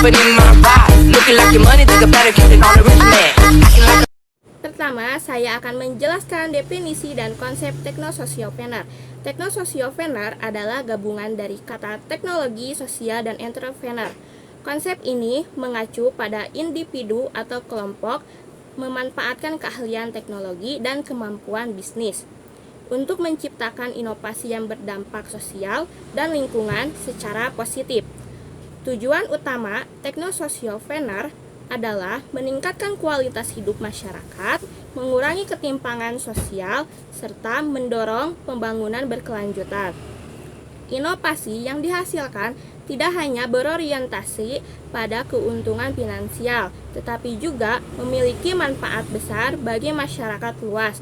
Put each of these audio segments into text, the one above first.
it in my ride. Looking like your money, think I better get it on the rich man. Acting like Pertama, saya akan menjelaskan definisi dan konsep teknososiopreneur. Teknososiopreneur adalah gabungan dari kata teknologi, sosial, dan entrepreneur. Konsep ini mengacu pada individu atau kelompok memanfaatkan keahlian teknologi dan kemampuan bisnis untuk menciptakan inovasi yang berdampak sosial dan lingkungan secara positif. Tujuan utama teknososiopreneur adalah meningkatkan kualitas hidup masyarakat, mengurangi ketimpangan sosial, serta mendorong pembangunan berkelanjutan. Inovasi yang dihasilkan tidak hanya berorientasi pada keuntungan finansial, tetapi juga memiliki manfaat besar bagi masyarakat luas.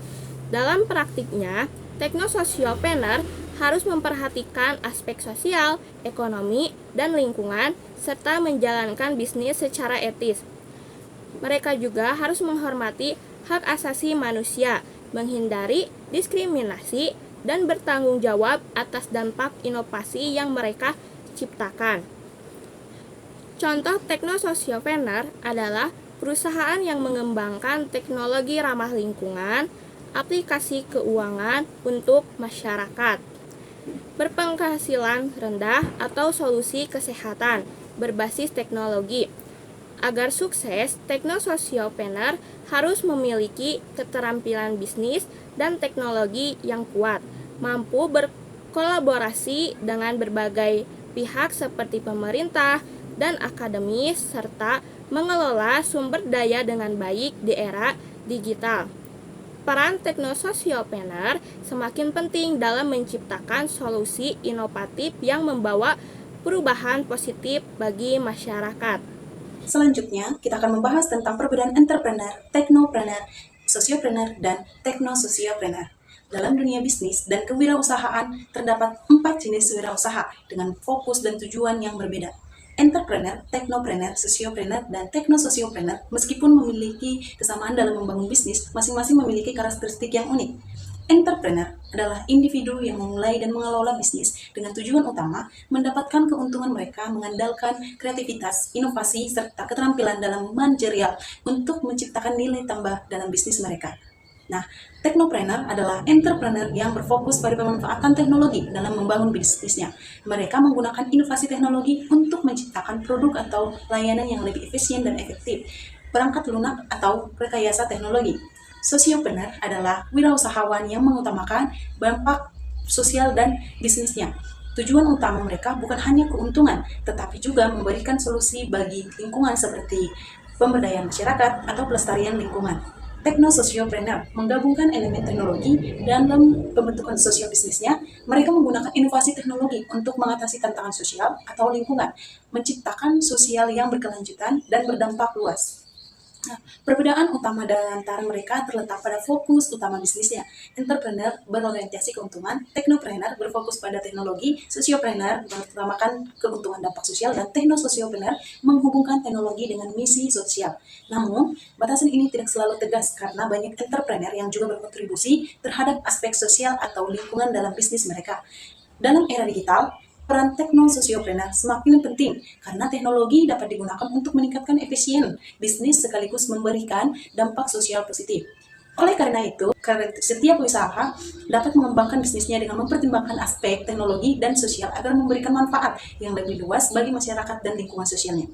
Dalam praktiknya, teknososiopreneur harus memperhatikan aspek sosial, ekonomi, dan lingkungan, serta menjalankan bisnis secara etis. Mereka juga harus menghormati hak asasi manusia, menghindari diskriminasi, dan bertanggung jawab atas dampak inovasi yang mereka ciptakan. Contoh teknososiopreneur adalah perusahaan yang mengembangkan teknologi ramah lingkungan, aplikasi keuangan untuk masyarakat, berpenghasilan rendah, atau solusi kesehatan berbasis teknologi. Agar sukses, teknososiopreneur harus memiliki keterampilan bisnis dan teknologi yang kuat, mampu berkolaborasi dengan berbagai pihak seperti pemerintah dan akademis, serta mengelola sumber daya dengan baik di era digital. Peran teknososiopreneur semakin penting dalam menciptakan solusi inovatif yang membawa perubahan positif bagi masyarakat. Selanjutnya, kita akan membahas tentang perbedaan entrepreneur, teknopreneur, sosiopreneur, dan teknososiopreneur. Dalam dunia bisnis dan kewirausahaan, terdapat 4 jenis wirausaha dengan fokus dan tujuan yang berbeda. Entrepreneur, teknopreneur, sosiopreneur, dan teknososiopreneur, meskipun memiliki kesamaan dalam membangun bisnis, masing-masing memiliki karakteristik yang unik. Entrepreneur adalah individu yang memulai dan mengelola bisnis dengan tujuan utama mendapatkan keuntungan. Mereka mengandalkan kreativitas, inovasi, serta keterampilan dalam manajerial untuk menciptakan nilai tambah dalam bisnis mereka. Nah, teknopreneur adalah entrepreneur yang berfokus pada pemanfaatan teknologi dalam membangun bisnisnya. Mereka menggunakan inovasi teknologi untuk menciptakan produk atau layanan yang lebih efisien dan efektif, perangkat lunak atau rekayasa teknologi. Sosiopreneur adalah wirausahawan yang mengutamakan dampak sosial dan bisnisnya. Tujuan utama mereka bukan hanya keuntungan, tetapi juga memberikan solusi bagi lingkungan seperti pemberdayaan masyarakat atau pelestarian lingkungan. Teknososiopreneur menggabungkan elemen teknologi dalam pembentukan sosial bisnisnya. Mereka menggunakan inovasi teknologi untuk mengatasi tantangan sosial atau lingkungan, menciptakan sosial yang berkelanjutan dan berdampak luas. Nah, perbedaan utama antara mereka terletak pada fokus utama bisnisnya. Entrepreneur berorientasi keuntungan, teknopreneur berfokus pada teknologi, sosiopreneur mengutamakan keuntungan dampak sosial, dan teknososiopreneur menghubungkan teknologi dengan misi sosial. Namun, batasan ini tidak selalu tegas karena banyak entrepreneur yang juga berkontribusi terhadap aspek sosial atau lingkungan dalam bisnis mereka. Dalam era digital, peran teknososiopreneur semakin penting karena teknologi dapat digunakan untuk meningkatkan efisien bisnis sekaligus memberikan dampak sosial positif. Oleh karena itu, setiap usaha dapat mengembangkan bisnisnya dengan mempertimbangkan aspek teknologi dan sosial agar memberikan manfaat yang lebih luas bagi masyarakat dan lingkungan sosialnya.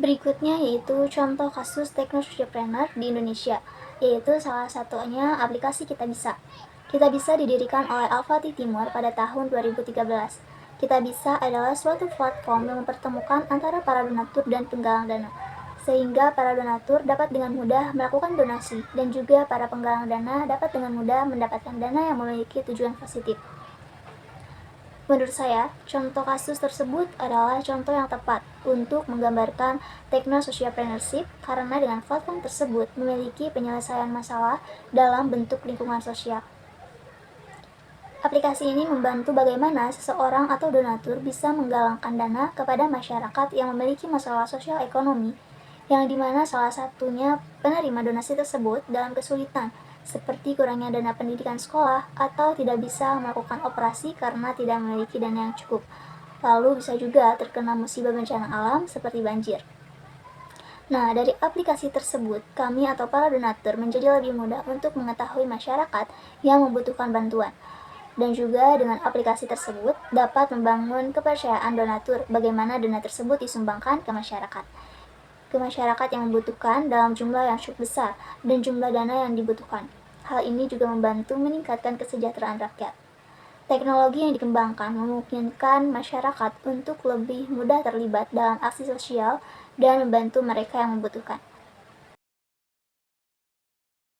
Berikutnya yaitu contoh kasus teknososiopreneur di Indonesia, yaitu salah satunya aplikasi Kitabisa. Kitabisa didirikan oleh Al-Fatih Timur pada tahun 2013. Kitabisa adalah suatu platform yang mempertemukan antara para donatur dan penggalang dana, sehingga para donatur dapat dengan mudah melakukan donasi, dan juga para penggalang dana dapat dengan mudah mendapatkan dana yang memiliki tujuan positif. Menurut saya, contoh kasus tersebut adalah contoh yang tepat untuk menggambarkan teknososiopreneurship karena dengan platform tersebut memiliki penyelesaian masalah dalam bentuk lingkungan sosial. Aplikasi ini membantu bagaimana seseorang atau donatur bisa menggalangkan dana kepada masyarakat yang memiliki masalah sosial ekonomi, yang dimana salah satunya penerima donasi tersebut dalam kesulitan, seperti kurangnya dana pendidikan sekolah atau tidak bisa melakukan operasi karena tidak memiliki dana yang cukup. lalu bisa juga terkena musibah bencana alam seperti banjir. Nah, dari aplikasi tersebut, kami atau para donatur menjadi lebih mudah untuk mengetahui masyarakat yang membutuhkan bantuan. Dan juga dengan aplikasi tersebut dapat membangun kepercayaan donatur bagaimana dana tersebut disumbangkan ke masyarakat. Ke masyarakat yang membutuhkan dalam jumlah yang cukup besar dan jumlah dana yang dibutuhkan. Hal ini juga membantu meningkatkan kesejahteraan rakyat. Teknologi yang dikembangkan memungkinkan masyarakat untuk lebih mudah terlibat dalam aksi sosial dan membantu mereka yang membutuhkan.